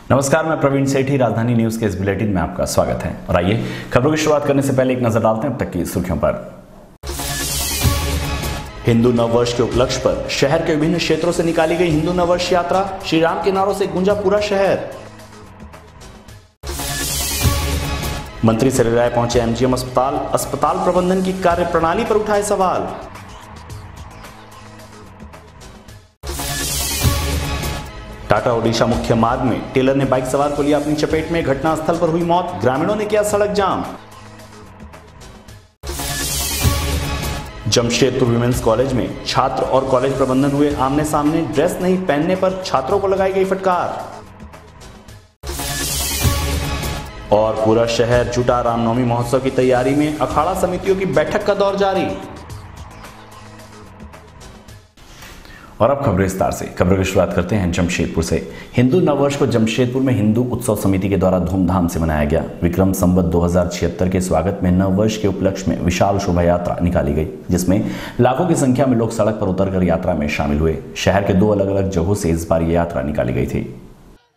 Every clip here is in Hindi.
नमस्कार, मैं प्रवीण सेठी। राजधानी न्यूज के इस बुलेटिन में आपका स्वागत है और आइए खबरों की शुरुआत करने से पहले एक नजर डालते हैं अब तक की सुर्खियों पर। हिंदू नववर्ष के उपलक्ष्य पर शहर के विभिन्न क्षेत्रों से निकाली गई हिंदू नववर्ष यात्रा। श्री राम के नारों से गूंजा पूरा शहर। मंत्री से राय पहुंचे एमजीएम अस्पताल प्रबंधन की कार्य प्रणाली पर उठाए सवाल। टाटा ओडिशा मुख्य मार्ग में टेलर ने बाइक सवार को लिया अपनी चपेट में, घटनास्थल पर हुई मौत। ग्रामीणों ने किया सड़क जाम। जमशेदपुर विमेंस कॉलेज में छात्र और कॉलेज प्रबंधन हुए आमने सामने। ड्रेस नहीं पहनने पर छात्रों को लगाई गई फटकार। और पूरा शहर जुटा रामनवमी महोत्सव की तैयारी में। अखाड़ा समितियों की बैठक का दौर जारी। और अब खबरें विस्तार से। खबरों की शुरुआत करते हैं जमशेदपुर से। हिंदू नववर्ष को जमशेदपुर में हिंदू उत्सव समिति के द्वारा धूमधाम से मनाया गया। विक्रम संवत 2076 के स्वागत में नववर्ष के उपलक्ष्य में विशाल शोभा यात्रा निकाली गई, जिसमें लाखों की संख्या में लोग सड़क पर उतरकर यात्रा में शामिल हुए। शहर के 2 अलग अलग जगहों से इस बार ये यात्रा निकाली गई थी।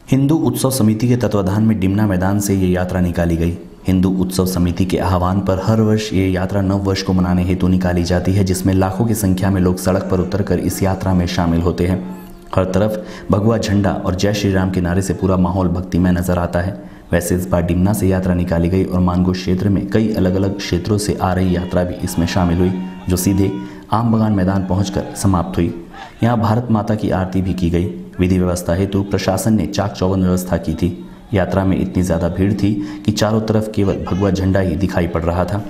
हिंदू उत्सव समिति के तत्वाधान में डिमना मैदान से ये यात्रा निकाली गई। हिंदू उत्सव समिति के आह्वान पर हर वर्ष ये यात्रा नव वर्ष को मनाने हेतु निकाली जाती है, जिसमें लाखों की संख्या में लोग सड़क पर उतरकर इस यात्रा में शामिल होते हैं। हर तरफ भगवा झंडा और जय श्री राम के नारे से पूरा माहौल भक्तिमय नजर आता है। वैसे इस बार डिमना से यात्रा निकाली गई और मानगो क्षेत्र में कई अलग अलग क्षेत्रों से आ रही यात्रा भी इसमें शामिल हुई, जो सीधे आम बगान मैदान पहुंचकर समाप्त हुई। यहाँ भारत माता की आरती भी की गई। विधि व्यवस्था हेतु प्रशासन ने चाक चौबंद व्यवस्था की थी। यात्रा में इतनी ज्यादा भीड़ थी कि चारों तरफ केवल भगवा झंडा ही दिखाई पड़ रहा था।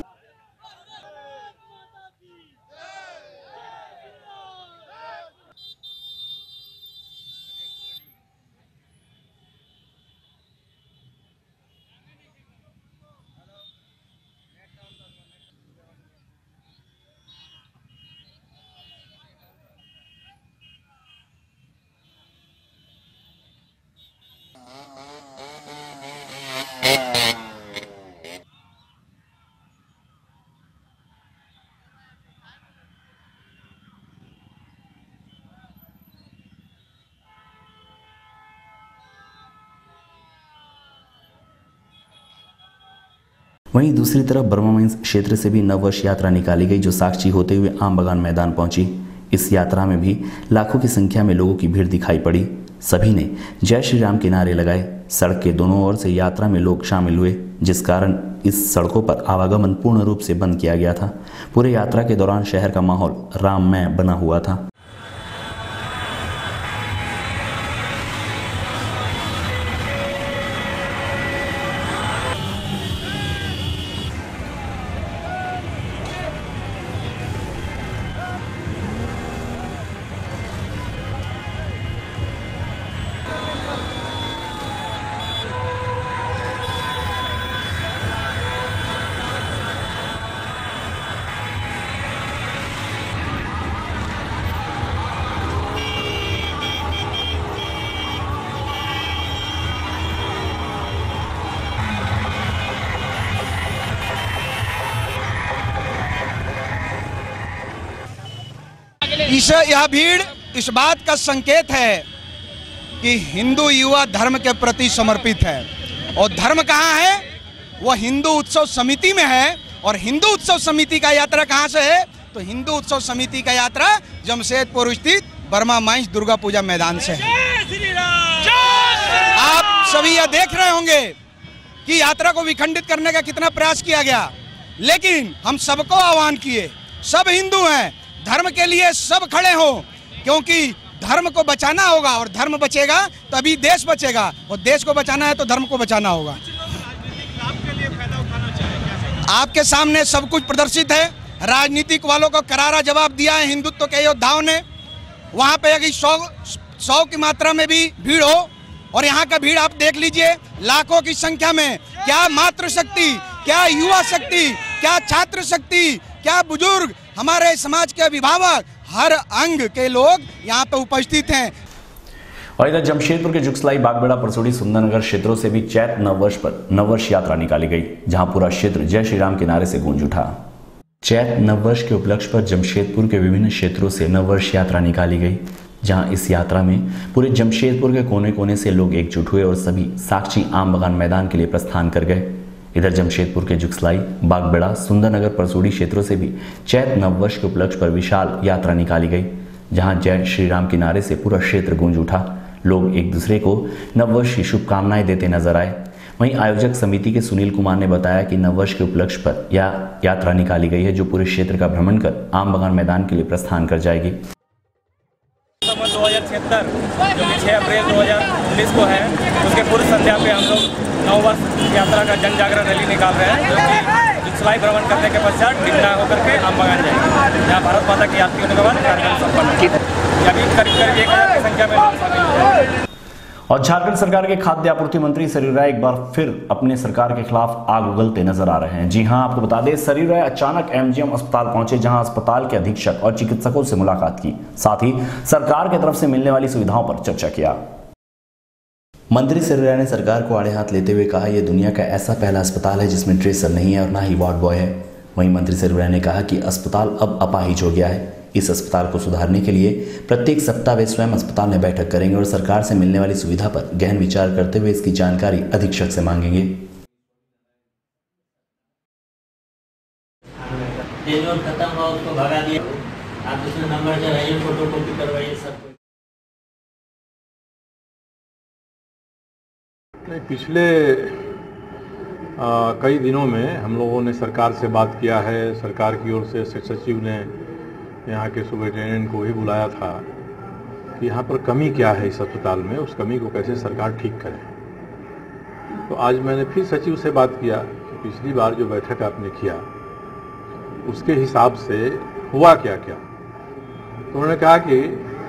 वहीं दूसरी तरफ बर्मामाइंस क्षेत्र से भी नववर्ष यात्रा निकाली गई, जो साक्षी होते हुए आम बगान मैदान पहुंची। इस यात्रा में भी लाखों की संख्या में लोगों की भीड़ दिखाई पड़ी। सभी ने जय श्री राम के नारे लगाए। सड़क के दोनों ओर से यात्रा में लोग शामिल हुए, जिस कारण इस सड़कों पर आवागमन पूर्ण रूप से बंद किया गया था। पूरे यात्रा के दौरान शहर का माहौल राममय बना हुआ था। यह भीड़ इस बात का संकेत है कि हिंदू युवा धर्म के प्रति समर्पित है। और धर्म कहाँ है? वह हिंदू उत्सव समिति में है। और हिंदू उत्सव समिति का यात्रा कहाँ से है? तो हिंदू उत्सव समिति का यात्रा जमशेदपुर स्थित बर्मामाइंस दुर्गा पूजा मैदान से है। आप सभी यह देख रहे होंगे कि यात्रा को विखंडित करने का कितना प्रयास किया गया, लेकिन हम सबको आह्वान किए। सब हिंदू हैं, धर्म के लिए सब खड़े हो, क्योंकि धर्म को बचाना होगा और धर्म बचेगा तभी देश बचेगा, और देश को बचाना है तो धर्म को बचाना होगा। आपके सामने सब कुछ प्रदर्शित है। राजनीतिक वालों को करारा जवाब दिया है हिंदुत्व के योद्धाओं ने। वहां पे अगर 100 की मात्रा में भी भीड़ हो, और यहाँ का भीड़ आप देख लीजिए, लाखों की संख्या में। क्या मातृशक्ति, क्या युवा शक्ति, क्या छात्र शक्ति, क्या बुजुर्ग, हमारे समाज के अभिभावक, हर अंग के लोग यहाँ पे उपस्थित हैं। और इधर जमशेदपुर के जुगसलाई, बागबेड़ा, परसोड़ी, सुंदरनगर क्षेत्रों से भी चैत नववर्ष पर नववर्ष यात्रा निकाली गई, जहां पूरा क्षेत्र जय श्री राम के नारे से गूंज उठा। चैत नववर्ष के उपलक्ष्य पर जमशेदपुर के विभिन्न क्षेत्रों से नववर्ष यात्रा निकाली गई। जहां इस यात्रा में पूरे जमशेदपुर के कोने कोने से लोग एकजुट हुए और सभी साक्षी आम बगान मैदान के लिए प्रस्थान कर गए। इधर जमशेदपुर के जुगसलाई, बागबेड़ा, सुंदरनगर, परसूड़ी क्षेत्रों से भी चैत नववर्ष के उपलक्ष्य पर विशाल यात्रा निकाली गई, जहां जय श्री राम के नारे से पूरा क्षेत्र गूंज उठा। लोग एक दूसरे को नववर्ष की शुभकामनाएं देते नजर आए। वहीं आयोजक समिति के सुनील कुमार ने बताया कि नववर्ष के उपलक्ष्य पर यह यात्रा निकाली गई है, जो पूरे क्षेत्र का भ्रमण कर आम बगान मैदान के लिए प्रस्थान कर जाएगी। 2076 जो कि 6 अप्रैल 2019 को है, उसके पूर्व संध्या पे हम लोग नववर्ष यात्रा का जन जागरण रैली निकाल रहे हैं, जो कि जुगसलाई भ्रमण करने के पश्चात डिंडा होकर के आम बगान जाएंगे, जहाँ भारत माता की आरती होने के बाद कार्यक्रम संपन्न होगा। अभी करीब 1000 की संख्या में लोग शामिल हुए। और झारखंड सरकार के खाद्य आपूर्ति मंत्री सरयू राय एक बार फिर अपने सरकार के खिलाफ आग उगलते नजर आ रहे हैं। जी हां, आपको बता दें, सरयू राय अचानक एमजीएम अस्पताल पहुंचे, जहां अस्पताल के अधीक्षक और चिकित्सकों से मुलाकात की, साथ ही सरकार की तरफ से मिलने वाली सुविधाओं पर चर्चा किया। मंत्री सरयू राय ने सरकार को आड़े हाथ लेते हुए कहा, यह दुनिया का ऐसा पहला अस्पताल है जिसमें ट्रेसर नहीं है और ना ही वार्ड बॉय है। वहीं मंत्री सरयू राय ने कहा कि अस्पताल अब अपाहिज हो गया है। इस अस्पताल को सुधारने के लिए प्रत्येक सप्ताह वे स्वयं अस्पताल में बैठक करेंगे और सरकार से मिलने वाली सुविधा पर गहन विचार करते हुए इसकी जानकारी अधीक्षक से मांगेंगे। खत्म हुआ, उसको भगा दिया, आप दूसरे नंबर चलाइए, फोटोकॉपी करवाइए, सब। पिछले कई दिनों में हम लोगों ने सरकार से बात किया है। सरकार की ओर से सचिव ने यहाँ के सुपरिटेंडेंट को भी बुलाया था कि यहाँ पर कमी क्या है इस अस्पताल में, उस कमी को कैसे सरकार ठीक करे। तो आज मैंने फिर सचिव से बात किया कि पिछली बार जो बैठक आपने किया उसके हिसाब से हुआ क्या क्या। तो उन्होंने कहा कि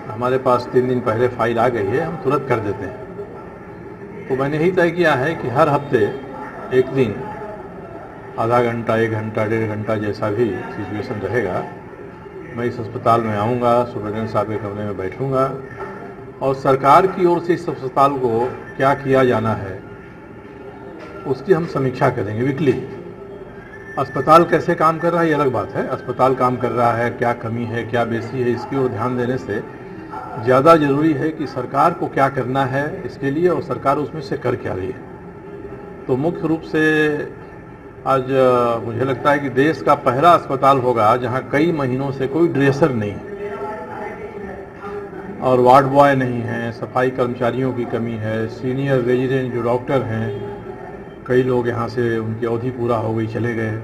हमारे पास 3 दिन पहले फाइल आ गई है, हम तुरंत कर देते हैं। तो मैंने यही तय किया है कि हर हफ्ते एक दिन आधा घंटा, 1 घंटा, 1.5 घंटा जैसा भी सिचुएशन रहेगा, मैं इस अस्पताल में आऊँगा, सुपरिटेंडेंट साहब के कमरे में बैठूँगा और सरकार की ओर से इस अस्पताल को क्या किया जाना है उसकी हम समीक्षा करेंगे वीकली। अस्पताल कैसे काम कर रहा है ये अलग बात है, अस्पताल काम कर रहा है, क्या कमी है, क्या बेसी है, इसकी ओर ध्यान देने से ज़्यादा ज़रूरी है कि सरकार को क्या करना है इसके लिए और सरकार उसमें से कर क्या रही है। तो मुख्य रूप से आज मुझे लगता है कि देश का पहला अस्पताल होगा जहां कई महीनों से कोई ड्रेसर नहीं है और वार्ड बॉय नहीं है, सफाई कर्मचारियों की कमी है, सीनियर रेजिडेंट जो डॉक्टर हैं, कई लोग यहां से उनकी अवधि पूरा हो गई चले गए,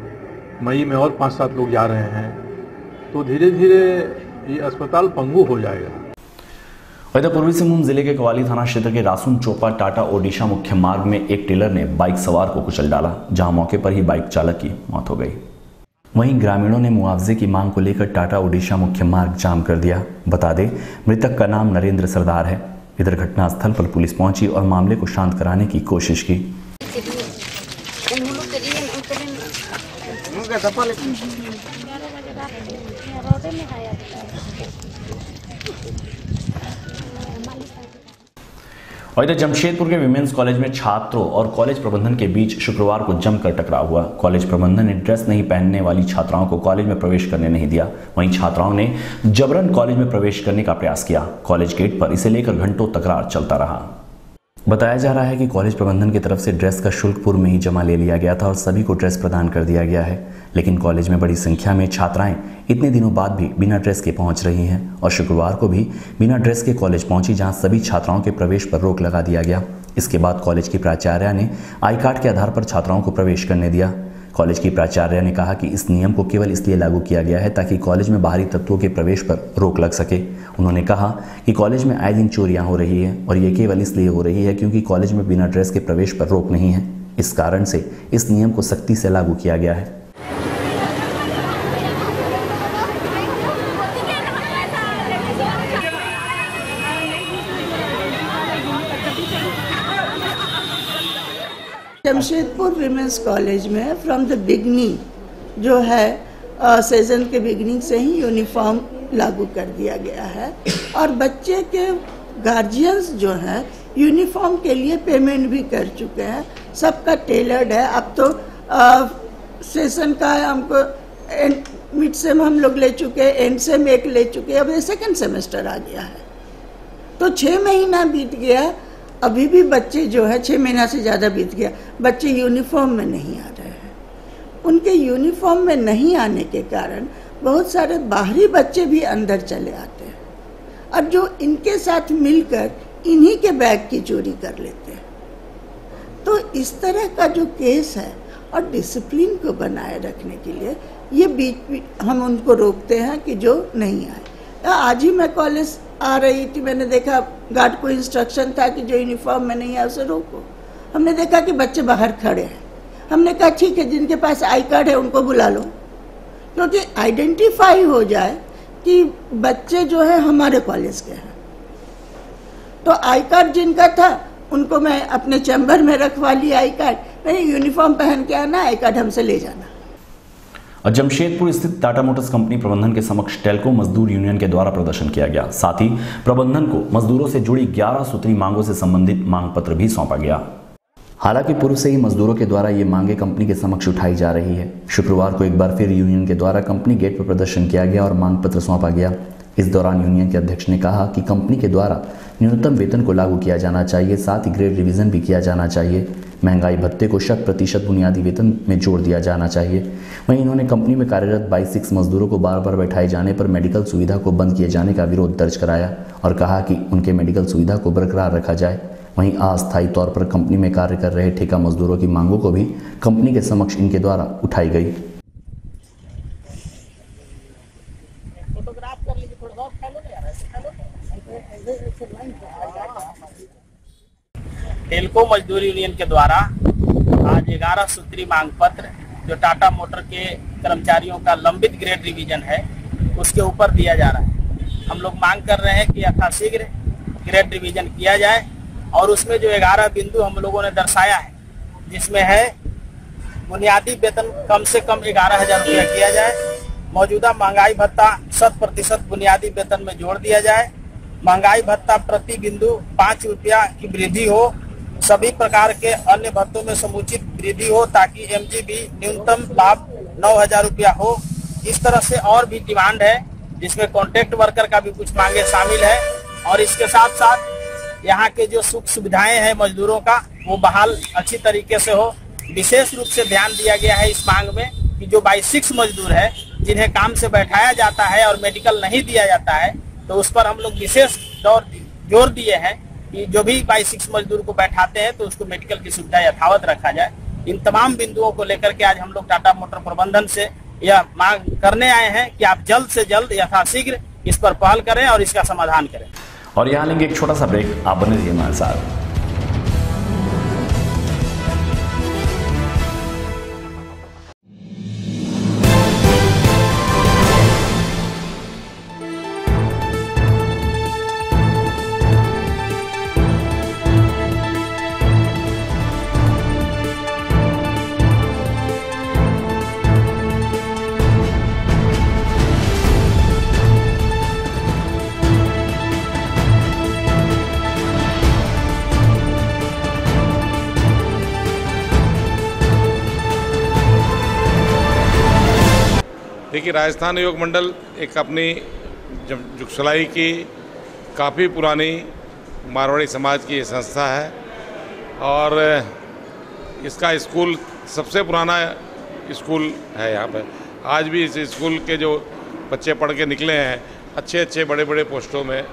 मई में और 5-7 लोग जा रहे हैं। तो धीरे धीरे ये अस्पताल पंगु हो जाएगा। इधर पूर्वी सिंहभूम जिले के कवाली थाना क्षेत्र के रासुन चोपा टाटा ओडिशा मुख्य मार्ग में एक टेलर ने बाइक सवार को कुचल डाला, जहां मौके पर ही बाइक चालक की मौत हो गई। वहीं ग्रामीणों ने मुआवजे की मांग को लेकर टाटा ओडिशा मुख्य मार्ग जाम कर दिया। बता दें, मृतक का नाम नरेंद्र सरदार है। इधर घटनास्थल पर पुलिस पहुंची और मामले को शांत कराने की कोशिश की। और इधर जमशेदपुर के विमेंस कॉलेज में छात्रों और कॉलेज प्रबंधन के बीच शुक्रवार को जमकर टकराव हुआ। कॉलेज प्रबंधन ने ड्रेस नहीं पहनने वाली छात्राओं को कॉलेज में प्रवेश करने नहीं दिया। वहीं छात्राओं ने जबरन कॉलेज में प्रवेश करने का प्रयास किया। कॉलेज गेट पर इसे लेकर घंटों तकरार चलता रहा। बताया जा रहा है कि कॉलेज प्रबंधन की तरफ से ड्रेस का शुल्क पूर्व में ही जमा ले लिया गया था और सभी को ड्रेस प्रदान कर दिया गया है, लेकिन कॉलेज में बड़ी संख्या में छात्राएं इतने दिनों बाद भी बिना ड्रेस के पहुंच रही हैं और शुक्रवार को भी बिना ड्रेस के कॉलेज पहुंची, जहां सभी छात्राओं के प्रवेश पर रोक लगा दिया गया। इसके बाद कॉलेज की प्राचार्य ने आई कार्ड के आधार पर छात्राओं को प्रवेश करने दिया। कॉलेज की प्राचार्य ने कहा कि इस नियम को केवल इसलिए लागू किया गया है ताकि कॉलेज में बाहरी तत्वों के प्रवेश पर रोक लग सके। उन्होंने कहा कि कॉलेज में आए दिन चोरियां हो रही है और ये केवल इसलिए हो रही है क्योंकि कॉलेज में बिना ड्रेस के प्रवेश पर रोक नहीं है। इस कारण से इस नियम को सख्ती से लागू किया गया है। जमशेदपुर विमेंस कॉलेज में फ्रॉम द बिगनिंग जो है सेशन के बिगनिंग से ही यूनिफॉर्म लागू कर दिया गया है और बच्चे के गार्जियंस जो हैं यूनिफॉर्म के लिए पेमेंट भी कर चुके हैं। सबका टेलर्ड है। अब तो सेशन का हमको मिड सेम हम लोग ले चुके हैं, एंड सेम एक ले चुके हैं, अब ये सेकेंड सेमेस्टर आ गया है। तो 6 महीना बीत गया, अभी भी बच्चे जो है 6 महीना से ज़्यादा बीत गया, बच्चे यूनिफॉर्म में नहीं आ रहे हैं। उनके यूनिफॉर्म में नहीं आने के कारण बहुत सारे बाहरी बच्चे भी अंदर चले आते हैं और जो इनके साथ मिलकर इन्हीं के बैग की चोरी कर लेते हैं। तो इस तरह का जो केस है और डिसिप्लिन को बनाए रखने के लिए ये बीच हम उनको रोकते हैं कि जो नहीं आए। आज ही मैं कॉलेज आ रही थी, मैंने देखा गार्ड को इंस्ट्रक्शन था कि जो यूनिफॉर्म में नहीं है उसे रोको। हमने देखा कि बच्चे बाहर खड़े हैं, हमने कहा ठीक है जिनके पास आई कार्ड है उनको बुला लो, क्योंकि आइडेंटिफाई हो जाए कि बच्चे जो है हमारे कॉलेज के हैं। तो आई कार्ड जिनका था उनको मैं अपने चैम्बर में रखवा लिया आई कार्ड, मैंने यूनिफॉर्म पहन के आना, आई कार्ड हमसे ले जाना। और जमशेदपुर स्थित टाटा मोटर्स कंपनी प्रबंधन के समक्ष टेल्को मजदूर यूनियन के द्वारा प्रदर्शन किया गया। साथ ही प्रबंधन को मजदूरों से जुड़ी 11 सूत्री मांगों से संबंधित मांग पत्र भी सौंपा गया। हालांकि पूर्व से ही मजदूरों के द्वारा ये मांगे कंपनी के समक्ष उठाई जा रही है। शुक्रवार को एक बार फिर यूनियन के द्वारा कंपनी गेट पर प्रदर्शन किया गया और मांग पत्र सौंपा गया। इस दौरान यूनियन के अध्यक्ष ने कहा कि कंपनी के द्वारा न्यूनतम वेतन को लागू किया जाना चाहिए, साथ ही ग्रेड रिवीजन भी किया जाना चाहिए। महंगाई भत्ते को 100% बुनियादी वेतन में जोड़ दिया जाना चाहिए। वहीं इन्होंने कंपनी में कार्यरत 22 मजदूरों को बार बार बैठाए जाने पर मेडिकल सुविधा को बंद किए जाने का विरोध दर्ज कराया और कहा कि उनके मेडिकल सुविधा को बरकरार रखा जाए। वहीं अस्थायी तौर पर कंपनी में कार्य कर रहे ठेका मजदूरों की मांगों को भी कंपनी के समक्ष इनके द्वारा उठाई गई। टेल्को मजदूर यूनियन के द्वारा आज 11 सूत्री मांग पत्र जो टाटा मोटर के कर्मचारियों का लंबित ग्रेड रिवीजन है उसके ऊपर दिया जा रहा है। हम लोग मांग कर रहे हैं कि यथाशीघ्र ग्रेड रिवीजन किया जाए और उसमें जो 11 बिंदु हम लोगों ने दर्शाया है, जिसमें है बुनियादी वेतन कम से कम 11,000 रुपया किया जाए, मौजूदा महंगाई भत्ता 100% बुनियादी वेतन में जोड़ दिया जाए, महंगाई भत्ता प्रति बिंदु 5 रुपया की वृद्धि हो, सभी प्रकार के अन्य भत्तों में समुचित वृद्धि हो ताकि एमजीबी न्यूनतम लाभ 9,000 रुपया हो। इस तरह से और भी डिमांड है, जिसमें कॉन्ट्रैक्ट वर्कर का भी कुछ मांगे शामिल है और इसके साथ साथ यहाँ के जो सुख सुविधाएं हैं मजदूरों का वो बहाल अच्छी तरीके से हो। विशेष रूप से ध्यान दिया गया है इस मांग में कि जो 22 मजदूर है जिन्हें काम से बैठाया जाता है और मेडिकल नहीं दिया जाता है, तो उस पर हम लोग विशेष जोर दिए हैं कि जो भी 22 मजदूर को बैठाते हैं तो उसको मेडिकल की सुविधा यथावत रखा जाए। इन तमाम बिंदुओं को लेकर के आज हम लोग टाटा मोटर प्रबंधन से यह मांग करने आए हैं कि आप जल्द से जल्द यथाशीघ्र इस पर पहल करें और इसका समाधान करें। और यहाँ लेंगे एक छोटा सा ब्रेक, आप बने रहिए हमारे साथ। देखिए, राजस्थान योग मंडल एक अपनी जुगसलाई की काफ़ी पुरानी मारवाड़ी समाज की संस्था है और इसका स्कूल सबसे पुराना स्कूल है यहाँ पे। आज भी इस स्कूल के जो बच्चे पढ़ के निकले हैं अच्छे अच्छे बड़े बड़े पोस्टों में,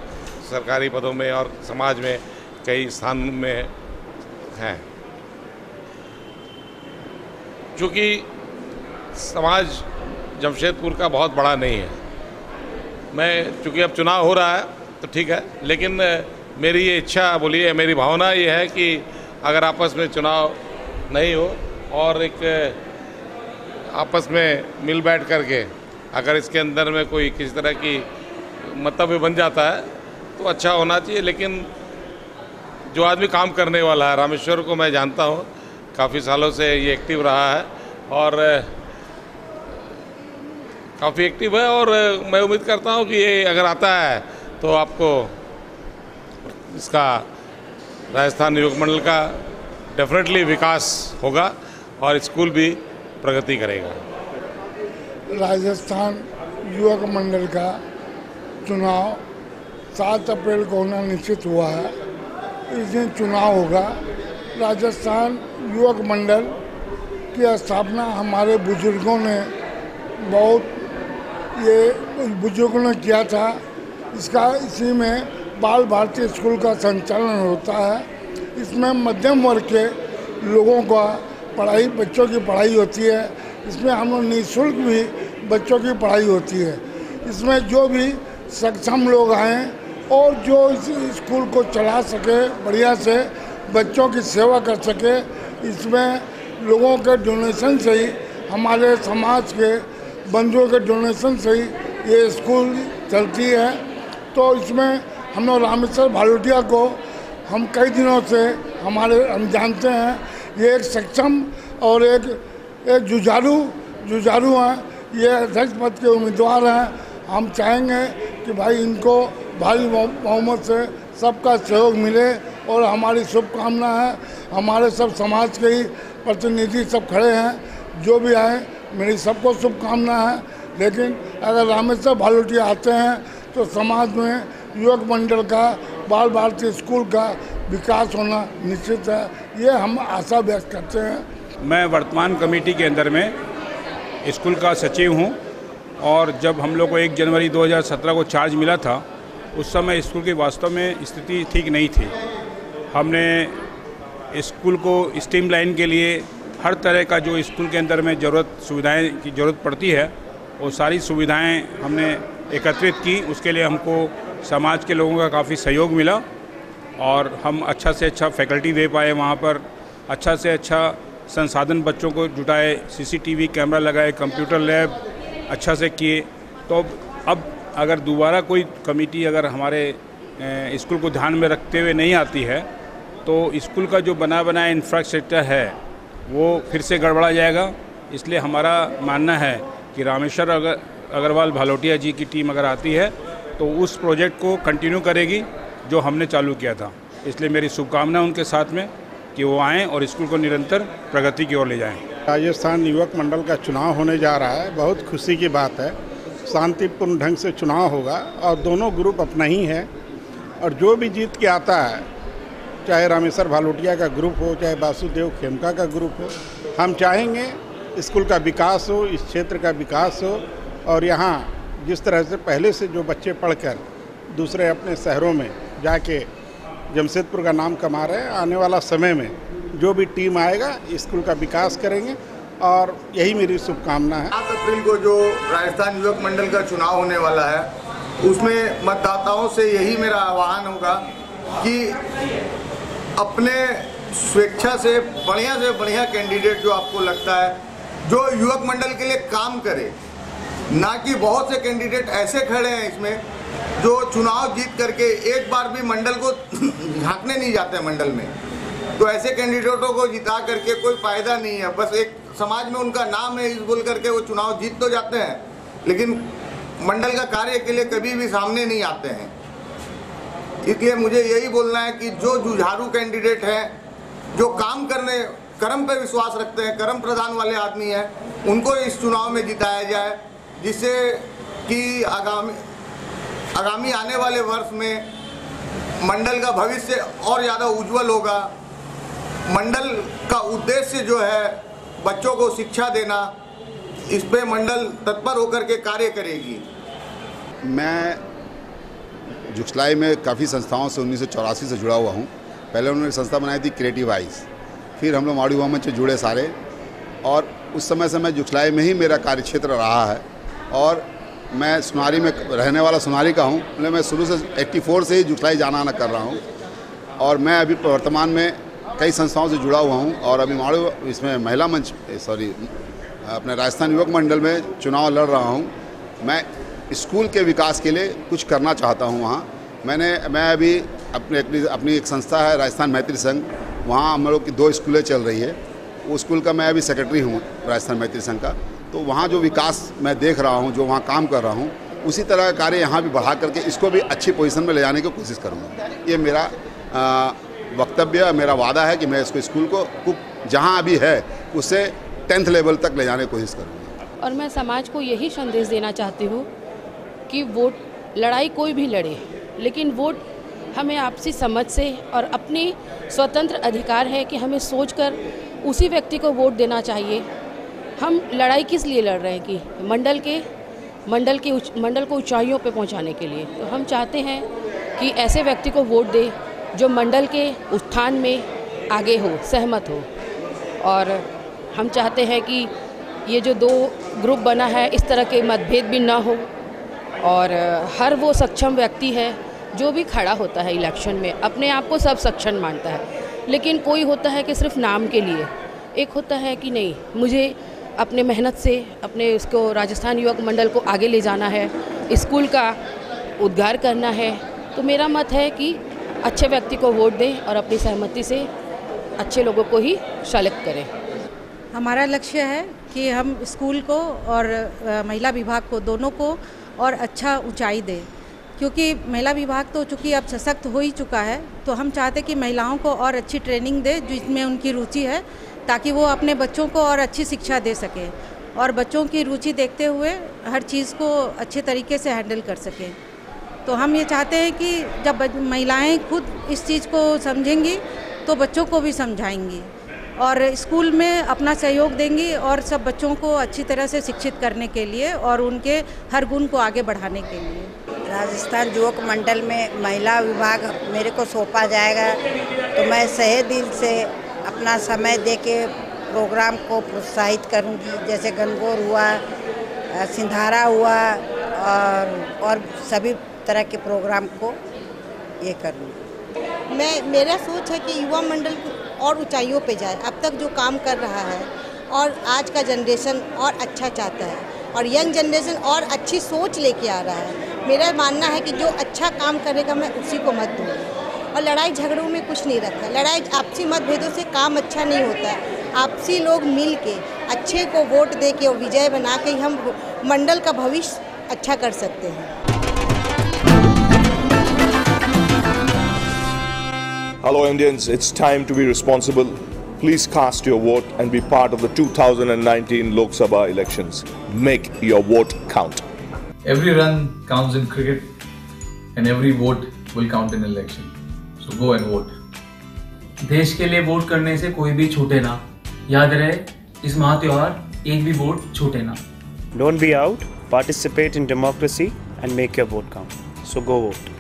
सरकारी पदों में और समाज में कई स्थान में हैं। चूँकि समाज जमशेदपुर का बहुत बड़ा नहीं है, मैं चूँकि अब चुनाव हो रहा है तो ठीक है, लेकिन मेरी ये इच्छा बोलिए, मेरी भावना ये है कि अगर आपस में चुनाव नहीं हो और एक आपस में मिल बैठ करके अगर इसके अंदर में कोई किसी तरह की मतभेद बन जाता है तो अच्छा होना चाहिए। लेकिन जो आदमी काम करने वाला है, रामेश्वर को मैं जानता हूँ, काफ़ी सालों से ये एक्टिव रहा है और काफ़ी एक्टिव है और मैं उम्मीद करता हूँ कि ये अगर आता है तो आपको इसका राजस्थान योग मंडल का डेफिनेटली विकास होगा और स्कूल भी प्रगति करेगा। राजस्थान युवक मंडल का चुनाव 7 अप्रैल को होना निश्चित हुआ है। इस दिन चुनाव होगा। राजस्थान युवक मंडल की स्थापना हमारे बुजुर्गों ने किया था। इसी में बाल भारती स्कूल का संचालन होता है। इसमें मध्यम वर्ग के लोगों का बच्चों की पढ़ाई होती है। इसमें हम लोग निःशुल्क भी बच्चों की पढ़ाई होती है। इसमें जो भी सक्षम लोग आए और जो इस स्कूल को चला सके, बढ़िया से बच्चों की सेवा कर सके, इसमें लोगों के डोनेशन से ही, हमारे समाज के बंधुओं के डोनेशन से ही ये स्कूल चलती है। तो इसमें हम लोग रामेश्वर भालोटिया को हम कई दिनों से हम जानते हैं। ये एक सक्षम और एक जुझारू हैं। ये अध्यक्ष पद के उम्मीदवार हैं। हम चाहेंगे कि भाई इनको भारी बहुमत से सबका सहयोग मिले और हमारी शुभकामना है। हमारे सब समाज के ही प्रतिनिधि सब खड़े हैं। जो भी आए, मेरी सबको शुभकामना है। लेकिन अगर रामेश्वर भालोटिया आते हैं तो समाज में युवक मंडल का, बाल भारती स्कूल का विकास होना निश्चित है। ये हम आशा व्यक्त करते हैं। मैं वर्तमान कमेटी के अंदर में स्कूल का सचिव हूँ और जब हम लोग को 1 जनवरी 2017 को चार्ज मिला था, उस समय स्कूल की वास्तव में स्थिति ठीक नहीं थी। हमने स्कूल को स्ट्रीमलाइन के लिए हर तरह का जो स्कूल के अंदर में सुविधाएं की ज़रूरत पड़ती है, वो सारी सुविधाएं हमने एकत्रित की। उसके लिए हमको समाज के लोगों का काफ़ी सहयोग मिला और हम अच्छा से अच्छा फैकल्टी दे पाए। वहाँ पर अच्छा से अच्छा संसाधन बच्चों को जुटाए, CCTV कैमरा लगाए, कंप्यूटर लैब अच्छा से किए। तो अब अगर दोबारा कोई कमेटी अगर हमारे स्कूल को ध्यान में रखते हुए नहीं आती है तो स्कूल का जो बनाया इंफ्रास्ट्रक्चर है वो फिर से गड़बड़ा जाएगा। इसलिए हमारा मानना है कि रामेश्वर अग्रवाल भालोटिया जी की टीम अगर आती है तो उस प्रोजेक्ट को कंटिन्यू करेगी जो हमने चालू किया था। इसलिए मेरी शुभकामना उनके साथ में कि वो आएँ और स्कूल को निरंतर प्रगति की ओर ले जाएँ। राजस्थान युवक मंडल का चुनाव होने जा रहा है। बहुत खुशी की बात है। शांतिपूर्ण ढंग से चुनाव होगा और दोनों ग्रुप अपना ही है और जो भी जीत के आता है, चाहे रामेश्वर भालोटिया का ग्रुप हो, चाहे वासुदेव खेमका का ग्रुप हो, हम चाहेंगे स्कूल का विकास हो, इस क्षेत्र का विकास हो। और यहाँ जिस तरह से पहले से जो बच्चे पढ़कर दूसरे अपने शहरों में जाके जमशेदपुर का नाम कमा रहे हैं, आने वाला समय में जो भी टीम आएगा स्कूल का विकास करेंगे और यही मेरी शुभकामना है। 7 अप्रैल को जो राजस्थान युवक मंडल का चुनाव होने वाला है, उसमें मतदाताओं से यही मेरा आह्वान होगा कि अपने स्वेच्छा से बढ़िया कैंडिडेट जो आपको लगता है, जो युवक मंडल के लिए काम करे, ना कि बहुत से कैंडिडेट ऐसे खड़े हैं इसमें जो चुनाव जीत करके एक बार भी मंडल को झांकने नहीं जाते मंडल में। तो ऐसे कैंडिडेटों को जिता करके कोई फायदा नहीं है। बस एक समाज में उनका नाम है इस बोल करके वो चुनाव जीत तो जाते हैं, लेकिन मंडल का कार्य के लिए कभी भी सामने नहीं आते हैं। इसलिए मुझे यही बोलना है कि जो जुझारू कैंडिडेट हैं, जो कर्म पे विश्वास रखते हैं, कर्म प्रधान वाले आदमी हैं, उनको इस चुनाव में जिताया जाए, जिससे कि आगामी आने वाले वर्ष में मंडल का भविष्य और ज़्यादा उज्जवल होगा। मंडल का उद्देश्य जो है बच्चों को शिक्षा देना, इस पे मंडल तत्पर होकर के कार्य करेगी। मैं जुगसलाई में काफ़ी संस्थाओं से 1984 से जुड़ा हुआ हूँ। पहले उन्होंने संस्था बनाई थी क्रिएटिव आइज, फिर हम लोग माड़ी युवा मंच से जुड़े सारे, और उस समय से मैं जुगसलाई में ही मेरा कार्यक्षेत्र रहा है। और मैं सुनारी में रहने वाला सुनारी का हूँ, मतलब मैं शुरू से 84 से ही जुगसलाई जाना आना कर रहा हूँ। और मैं अभी वर्तमान में कई संस्थाओं से जुड़ा हुआ हूँ और अभी इसमें महिला मंच अपने राजस्थान युवक मंडल में चुनाव लड़ रहा हूँ। मैं स्कूल के विकास के लिए कुछ करना चाहता हूँ। वहाँ मैं अभी अपनी एक संस्था है राजस्थान मैत्री संघ, वहाँ हम लोग की 2 स्कूलें चल रही है। वो स्कूल का मैं अभी सेक्रेटरी हूँ राजस्थान मैत्री संघ का। तो वहाँ जो विकास मैं देख रहा हूँ, जो वहाँ काम कर रहा हूँ, उसी तरह का कार्य यहाँ भी बढ़ा करके इसको भी अच्छी पोजीशन में ले जाने की कोशिश करूँगा। ये मेरा वक्तव्य, मेरा वादा है कि मैं इसको स्कूल को जहाँ अभी है उससे 10th लेवल तक ले जाने की कोशिश करूँगा। और मैं समाज को यही संदेश देना चाहती हूँ कि वोट लड़ाई कोई भी लड़े, लेकिन वोट हमें आपसी समझ से और अपनी स्वतंत्र अधिकार है कि हमें सोचकर उसी व्यक्ति को वोट देना चाहिए। हम लड़ाई किस लिए लड़ रहे हैं कि मंडल को ऊंचाइयों पे पहुंचाने के लिए। तो हम चाहते हैं कि ऐसे व्यक्ति को वोट दे जो मंडल के उत्थान में आगे हो, सहमत हो। और हम चाहते हैं कि ये जो 2 ग्रुप बना है इस तरह के मतभेद भी ना हो और हर वो सक्षम व्यक्ति है जो भी खड़ा होता है इलेक्शन में, अपने आप को सब सक्षम मानता है, लेकिन कोई होता है कि सिर्फ नाम के लिए, एक होता है कि नहीं मुझे अपने मेहनत से अपने उसको राजस्थान युवक मंडल को आगे ले जाना है, स्कूल का उद्धार करना है। तो मेरा मत है कि अच्छे व्यक्ति को वोट दें और अपनी सहमति से अच्छे लोगों को ही सेलेक्ट करें। हमारा लक्ष्य है कि हम स्कूल को और महिला विभाग को दोनों को और अच्छा ऊंचाई दें, क्योंकि महिला विभाग तो चूँकि अब सशक्त हो ही चुका है, तो हम चाहते कि महिलाओं को और अच्छी ट्रेनिंग दे जिसमें उनकी रुचि है, ताकि वो अपने बच्चों को और अच्छी शिक्षा दे सकें और बच्चों की रुचि देखते हुए हर चीज़ को अच्छे तरीके से हैंडल कर सकें। तो हम ये चाहते हैं कि जब महिलाएं खुद इस चीज़ को समझेंगी तो बच्चों को भी समझाएंगी और स्कूल में अपना सहयोग देंगी और सब बच्चों को अच्छी तरह से शिक्षित करने के लिए और उनके हर गुण को आगे बढ़ाने के लिए। राजस्थान युवक मंडल में महिला विभाग मेरे को सौंपा जाएगा तो मैं सहे दिल से अपना समय दे के प्रोग्राम को प्रोत्साहित करूंगी, जैसे गणगौर हुआ, सिंधारा हुआ और सभी तरह के प्रोग्राम को ये करूँगी। मेरा सोच है कि युवा मंडल और ऊंचाइयों पे जाए। अब तक जो काम कर रहा है और आज का जनरेशन और अच्छा चाहता है और यंग जनरेशन और अच्छी सोच लेके आ रहा है। मेरा मानना है कि जो अच्छा काम करेगा मैं उसी को मत दूँगी और लड़ाई झगड़ों में कुछ नहीं रखा। लड़ाई आपसी मतभेदों से काम अच्छा नहीं होता है। आपसी लोग मिल के अच्छे को वोट दे के और विजय बना के हम मंडल का भविष्य अच्छा कर सकते हैं। Hello Indians, it's time to be responsible. Please cast your vote and be part of the 2019 Lok Sabha elections. Make your vote count. Every run counts in cricket and every vote will count in election. So go and vote. देश के लिए वोट करने से कोई भी छूटे ना। याद रहे इस महा त्योहार एक भी वोट छूटे ना। Don't be out, participate in democracy and make your vote count. So go vote.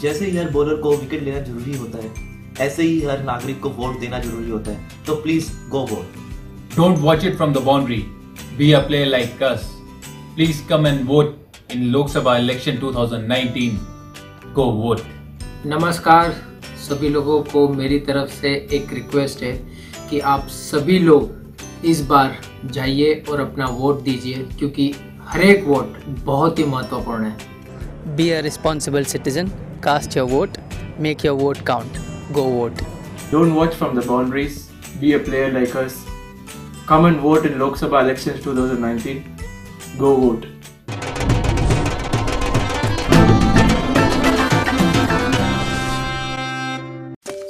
जैसे ही हर बॉलर को विकेट लेना जरूरी होता है, ऐसे ही हर नागरिक को वोट देना जरूरी होता है। तो please go vote. Don't watch it from the boundary. Be a player like us. Please come and vote in Lok Sabha election 2019. Go vote. नमस्कार सभी लोगों को, मेरी तरफ से एक रिक्वेस्ट है कि आप सभी लोग इस बार जाइए और अपना वोट दीजिए, क्योंकि हर एक वोट बहुत ही महत्वपूर्ण है। Be a responsible citizen. Cast your vote. Make your vote count. Go vote. Don't watch from the boundaries. Be a player like us. Come and vote in Lok Sabha elections 2019. Go vote.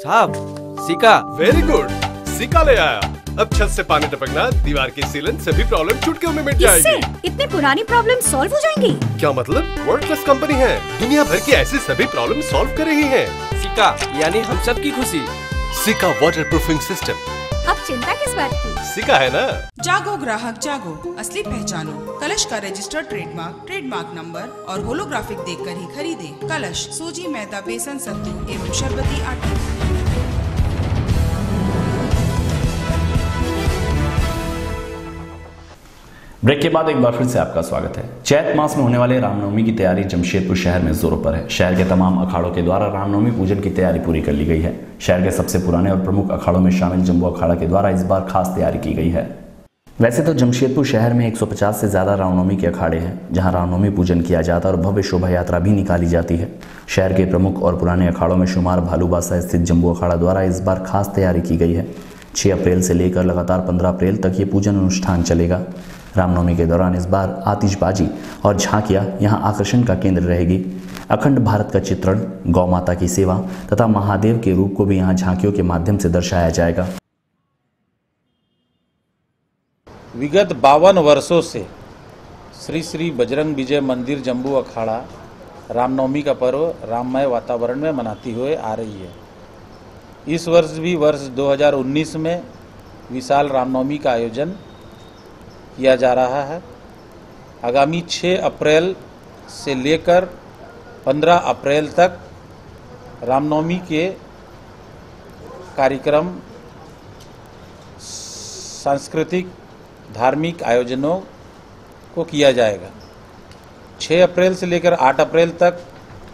साहब सिक्का। वेरी गुड, सिक्का ले आया। अब छत से पानी टपकना, दीवार की सीलन, सभी प्रॉब्लम चुटकियों में मिट जाएगी। इतनी पुरानी प्रॉब्लम सॉल्व हो जाएंगी? क्या मतलब? वर्ल्ड क्लास कंपनी है, दुनिया भर की ऐसी सभी प्रॉब्लम सॉल्व कर रही है। सिक्का यानी हम सब की खुशी। सिक्का वाटर प्रूफिंग सिस्टम। अब चिंता किस बात की? सिक्का है ना। जागो ग्राहक जागो, असली पहचानो। कलश का रजिस्टर्ड ट्रेडमार्क नंबर और होलोग्राफिक देखकर ही खरीदे। कलश सूजी, मैदा, बेसन, सत्तू एवं शरबती आटा। ब्रेक के बाद एक बार फिर से आपका स्वागत है। चैत मास में होने वाले रामनवमी की तैयारी जमशेदपुर शहर में जोरों पर है। शहर के तमाम अखाड़ों के द्वारा रामनवमी पूजन की तैयारी पूरी कर ली गई है। शहर के सबसे पुराने और प्रमुख अखाड़ों में शामिल जम्बू अखाड़ा के द्वारा इस बार खास तैयारी की गई है। वैसे तो जमशेदपुर शहर में 150 से ज्यादा रामनवमी के अखाड़े हैं, जहां रामनवमी पूजन किया जाता है और भव्य शोभा यात्रा भी निकाली जाती है। शहर के प्रमुख और पुराने अखाड़ों में शुमार भालूबासा स्थित जम्बू अखाड़ा द्वारा इस बार खास तैयारी की गई है। 6 अप्रैल से लेकर लगातार 15 अप्रैल तक ये पूजन अनुष्ठान चलेगा। रामनवमी के दौरान इस बार आतिशबाजी और झांकियां यहां आकर्षण का केंद्र रहेगी। अखंड भारत का चित्रण, गौ माता की सेवा तथा महादेव के रूप को भी यहां झांकियों के माध्यम से दर्शाया जाएगा। विगत 52 वर्षों से श्री श्री बजरंग विजय मंदिर जम्बू अखाड़ा रामनवमी का पर्व राममय वातावरण में मनाती हुए आ रही है। इस वर्ष भी वर्ष 2019 में विशाल रामनवमी का आयोजन किया जा रहा है। आगामी 6 अप्रैल से लेकर 15 अप्रैल तक रामनवमी के कार्यक्रम, सांस्कृतिक धार्मिक आयोजनों को किया जाएगा। 6 अप्रैल से लेकर 8 अप्रैल तक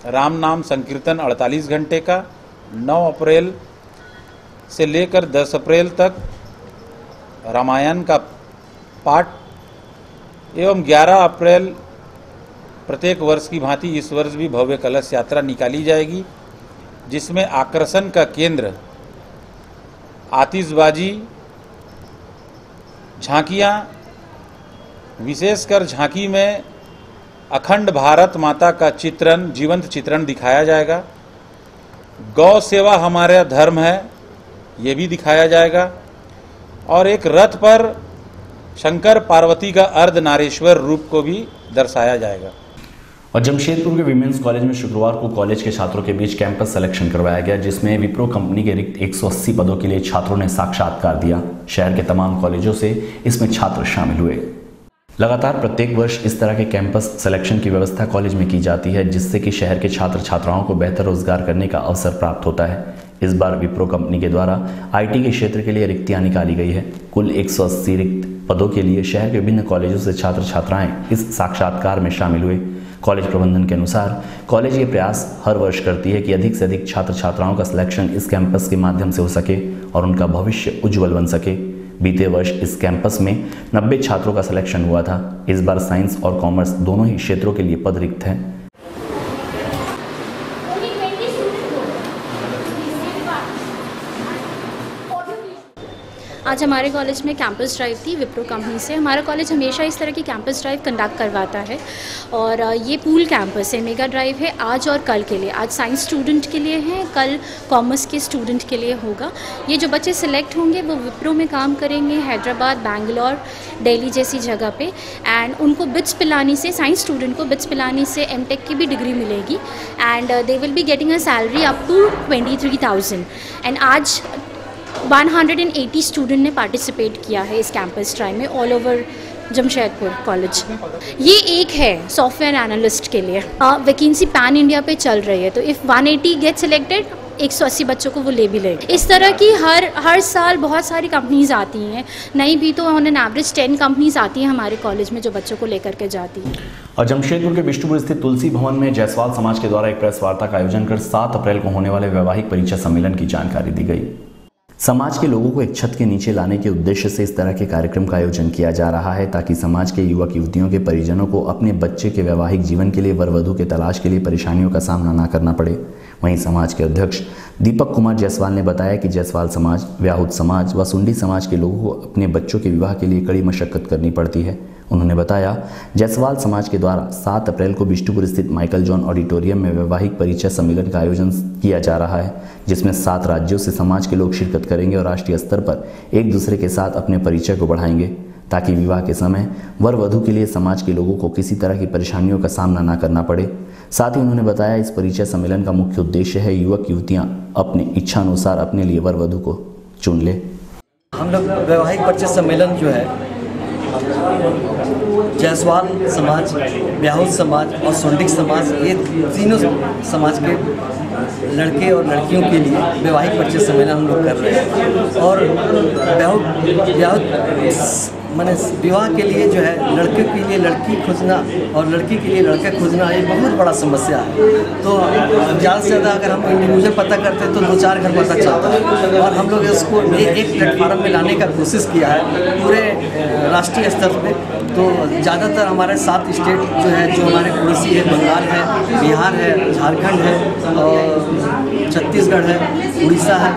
राम नाम संकीर्तन 48 घंटे का, 9 अप्रैल से लेकर 10 अप्रैल तक रामायण का पाठ एवं 11 अप्रैल प्रत्येक वर्ष की भांति इस वर्ष भी भव्य कलश यात्रा निकाली जाएगी, जिसमें आकर्षण का केंद्र आतिशबाजी, झांकियां, विशेषकर झांकी में अखंड भारत माता का चित्रण, जीवंत चित्रण दिखाया जाएगा। गौ सेवा हमारा धर्म है, ये भी दिखाया जाएगा। और एक रथ पर शंकर पार्वती का अर्धनारीश्वर रूप को भी दर्शाया जाएगा। और जमशेदपुर के विमेंस कॉलेज में शुक्रवार को कॉलेज के छात्रों के बीच कैंपस सिलेक्शन करवाया गया, जिसमें विप्रो कंपनी के रिक्त 180 पदों के लिए छात्रों ने साक्षात्कार दिया। शहर के तमाम कॉलेजों से इसमें छात्र शामिल हुए। लगातार प्रत्येक वर्ष इस तरह के कैंपस सिलेक्शन की व्यवस्था कॉलेज में की जाती है, जिससे कि शहर के छात्र छात्राओं को बेहतर रोजगार करने का अवसर प्राप्त होता है। इस बार विप्रो कंपनी के द्वारा आईटी के क्षेत्र के लिए रिक्तियां निकाली गई है। कुल 180 रिक्त पदों के लिए शहर के विभिन्न कॉलेजों से छात्र छात्राएं इस साक्षात्कार में शामिल हुए। कॉलेज प्रबंधन के अनुसार कॉलेज ये प्रयास हर वर्ष करती है कि अधिक से अधिक छात्र छात्राओं का सिलेक्शन इस कैंपस के माध्यम से हो सके और उनका भविष्य उज्जवल बन सके। बीते वर्ष इस कैंपस में 90 छात्रों का सिलेक्शन हुआ था। इस बार साइंस और कॉमर्स दोनों ही क्षेत्रों के लिए पद रिक्त हैं। आज हमारे कॉलेज में कैंपस ड्राइव थी विप्रो कंपनी से। हमारा कॉलेज हमेशा इस तरह की कैंपस ड्राइव कंडक्ट करवाता है और ये पूल कैंपस है, मेगा ड्राइव है आज और कल के लिए। आज साइंस स्टूडेंट के लिए है, कल कॉमर्स के स्टूडेंट के लिए होगा। ये जो बच्चे सिलेक्ट होंगे वो विप्रो में काम करेंगे, हैदराबाद, बैंगलोर, दिल्ली जैसी जगह पे। एंड उनको बिट्स पिलानी से, साइंस स्टूडेंट को बिट्स पिलानी से एमटेक की भी डिग्री मिलेगी and they will be getting a salary up to 23,000। And आज 180 स्टूडेंट ने पार्टिसिपेट किया है इस कैंपस ड्राइव में ऑल ओवर जमशेदपुर कॉलेज। ये एक है सॉफ्टवेयर एनालिस्ट के लिए। वैकेंसी पैन इंडिया पे चल रही है, तो इफ़ 180 गेट सिलेक्टेड 180 बच्चों को वो ले भी लेंगे। इस तरह की हर साल बहुत सारी कंपनीज आती हैं, नहीं भी तो ऑन एन एवरेज 10 कंपनीज आती हैं हमारे कॉलेज में जो बच्चों को लेकर के जाती हैं। और जमशेदपुर के बिष्टुपुर स्थित तुलसी भवन में जायसवाल समाज के द्वारा एक प्रेस वार्ता का आयोजन कर 7 अप्रैल को होने वाले वैवाहिक परिचय सम्मेलन की जानकारी दी गई। समाज के लोगों को एक छत के नीचे लाने के उद्देश्य से इस तरह के कार्यक्रम का आयोजन किया जा रहा है, ताकि समाज के युवक युवतियों के परिजनों को अपने बच्चे के वैवाहिक जीवन के लिए वर वधू के तलाश के लिए परेशानियों का सामना न करना पड़े। वहीं समाज के अध्यक्ष दीपक कुमार जायसवाल ने बताया कि जायसवाल समाज, व्याहुत समाज व सुंडी समाज के लोगों को अपने बच्चों के विवाह के लिए कड़ी मशक्कत करनी पड़ती है। उन्होंने बताया, जायसवाल समाज के द्वारा 7 अप्रैल को बिष्टुपुर स्थित माइकल जॉन ऑडिटोरियम में वैवाहिक परिचय सम्मेलन का आयोजन किया जा रहा है, जिसमें 7 राज्यों से समाज के लोग शिरकत करेंगे और राष्ट्रीय स्तर पर एक दूसरे के साथ अपने परिचय को बढ़ाएंगे, ताकि विवाह के समय वर वधू के लिए समाज के लोगों को किसी तरह की परेशानियों का सामना न करना पड़े। साथ ही उन्होंने बताया, इस परिचय सम्मेलन का मुख्य उद्देश्य है युवक युवतियाँ अपनी इच्छा अनुसार अपने लिए वर वधू को चुन ले। हम लोग वैवाहिक परिचय सम्मेलन जो है जायसवाल समाज, व्याहुत समाज और सुंडिक समाज, ये तीनों समाज के लड़के और लड़कियों के लिए वैवाहिक परिचय सम्मेलन हम लोग कर रहे हैं। और व्याहुत माने विवाह के लिए जो है लड़के के लिए लड़की खोजना और लड़की के लिए लड़का खोजना ये बहुत बड़ा समस्या है। तो ज़्यादा से ज़्यादा अगर हम इंडिविजुअल पता करते हैं तो 2-4 घर पता चलता है, और हम लोग इसको एक प्लेटफार्म में लाने का कोशिश किया है पूरे राष्ट्रीय स्तर पे। तो ज़्यादातर हमारे 7 स्टेट जो है, जो हमारे पड़ोसी है, बंगाल है, बिहार है, झारखंड है और छत्तीसगढ़ है, उड़ीसा है,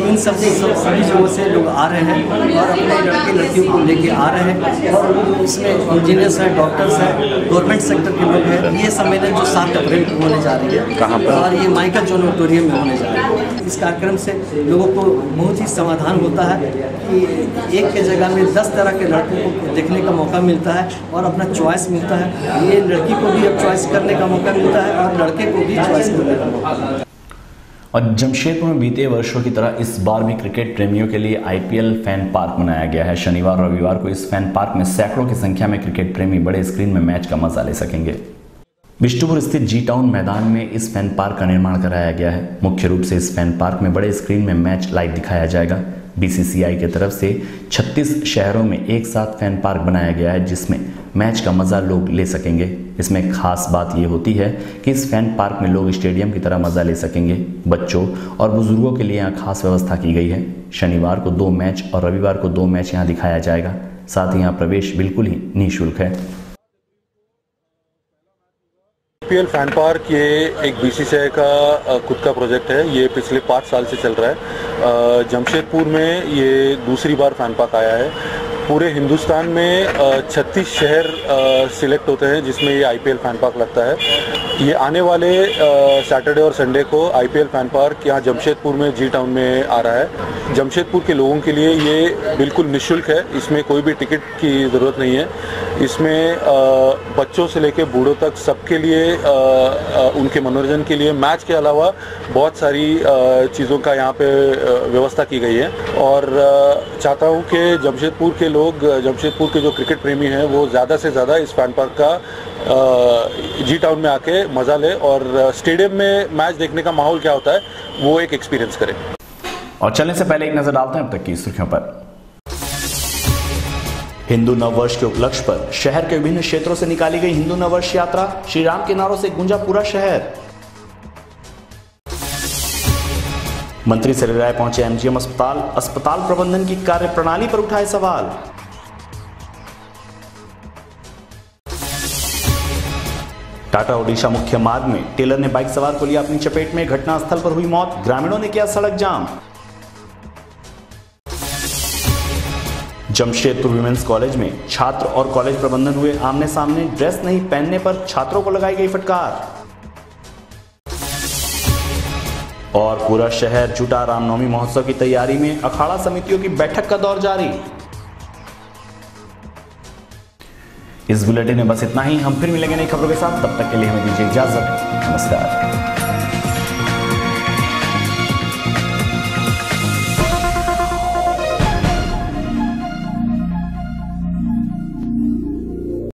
इन सभी जगहों से लोग आ रहे हैं और अपने लड़के लड़कियों को लेके आ रहे हैं। और इसमें इंजीनियर्स हैं, डॉक्टर्स हैं, गवर्नमेंट सेक्टर के लोग हैं। ये सम्मेलन जो 7 अप्रैल को होने जा रही है, कहाँ पर? और ये माइकल जॉन ऑडिटोरियम में होने जा रही है। इस कार्यक्रम से लोगों को बहुत ही समाधान होता है कि एक के जगह में 10 तरह के लड़कों को देखने का मौका मिलता है और अपना चॉइस मिलता है। ये लड़की को भी अब चॉइस करने का मौका मिलता है और लड़के को भी चॉइस करने का मौका मिलता है। और जमशेदपुर में बीते वर्षों की तरह इस बार भी क्रिकेट प्रेमियों के लिए आईपीएल फैन पार्क बनाया गया है। शनिवार और रविवार को इस फैन पार्क में सैकड़ों की संख्या में क्रिकेट प्रेमी बड़े स्क्रीन में मैच का मजा ले सकेंगे। बिष्टुपुर स्थित जी टाउन मैदान में इस फैन पार्क का निर्माण कराया गया है। मुख्य रूप से इस फैन पार्क में बड़े स्क्रीन में मैच लाइव दिखाया जाएगा। बीसीसीआई की तरफ से 36 शहरों में एक साथ फैन पार्क बनाया गया है जिसमें मैच का मजा लोग ले सकेंगे। इसमें खास बात ये होती है कि इस फैन पार्क में लोग स्टेडियम की तरह मजा ले सकेंगे। बच्चों और बुजुर्गों के लिए यहाँ खास व्यवस्था की गई है। शनिवार को 2 मैच और रविवार को 2 मैच यहाँ दिखाया जाएगा। साथ ही यहाँ प्रवेश बिल्कुल ही निःशुल्क है। आईपीएल फैन पार्क ये एक बीसीसीआई का खुद का प्रोजेक्ट है। ये पिछले 5 साल से चल रहा है। जमशेदपुर में ये दूसरी बार फैन पार्क आया है। पूरे हिंदुस्तान में 36 शहर सिलेक्ट होते हैं जिसमें ये आईपीएल फैन पार्क लगता है। ये आने वाले सैटरडे और संडे को आईपीएल फैन पार्क यहाँ जमशेदपुर में जी टाउन में आ रहा है। जमशेदपुर के लोगों के लिए ये बिल्कुल निःशुल्क है। इसमें कोई भी टिकट की ज़रूरत नहीं है। इसमें बच्चों से लेकर बूढ़ों तक सबके लिए उनके मनोरंजन के लिए मैच के अलावा बहुत सारी चीज़ों का यहाँ पे व्यवस्था की गई है। और चाहता हूँ कि जमशेदपुर के लोग, जमशेदपुर के जो क्रिकेट प्रेमी हैं वो ज़्यादा से ज़्यादा इस फैन पार्क का जी टाउन में आके मज़ा ले और स्टेडियम में मैच देखने का माहौल क्या होता है वो एक एक्सपीरियंस करें। और चलने से पहले एक नजर डालते हैं अब तक की सुर्खियों पर। हिंदू नववर्ष के उपलक्ष्य पर शहर के विभिन्न क्षेत्रों से निकाली गई हिंदू नववर्ष यात्रा। श्री राम के नारों से गूंजा पूरा शहर। मंत्री से राय पहुंचे एमजीएम अस्पताल प्रबंधन की कार्य प्रणाली पर उठाए सवाल। टाटा ओडिशा मुख्य मार्ग में टेलर ने बाइक सवार को लिया अपनी चपेट में। घटनास्थल पर हुई मौत। ग्रामीणों ने किया सड़क जाम। जमशेदपुर विमेंस कॉलेज में छात्र और कॉलेज प्रबंधन हुए आमने सामने। ड्रेस नहीं पहनने पर छात्रों को लगाई गई फटकार। और पूरा शहर जुटा रामनवमी महोत्सव की तैयारी में। अखाड़ा समितियों की बैठक का दौर जारी। इस बुलेटिन में बस इतना ही। हम फिर मिलेंगे नई खबरों के साथ। तब तक के लिए हमें दीजिए इजाजत। नमस्कार।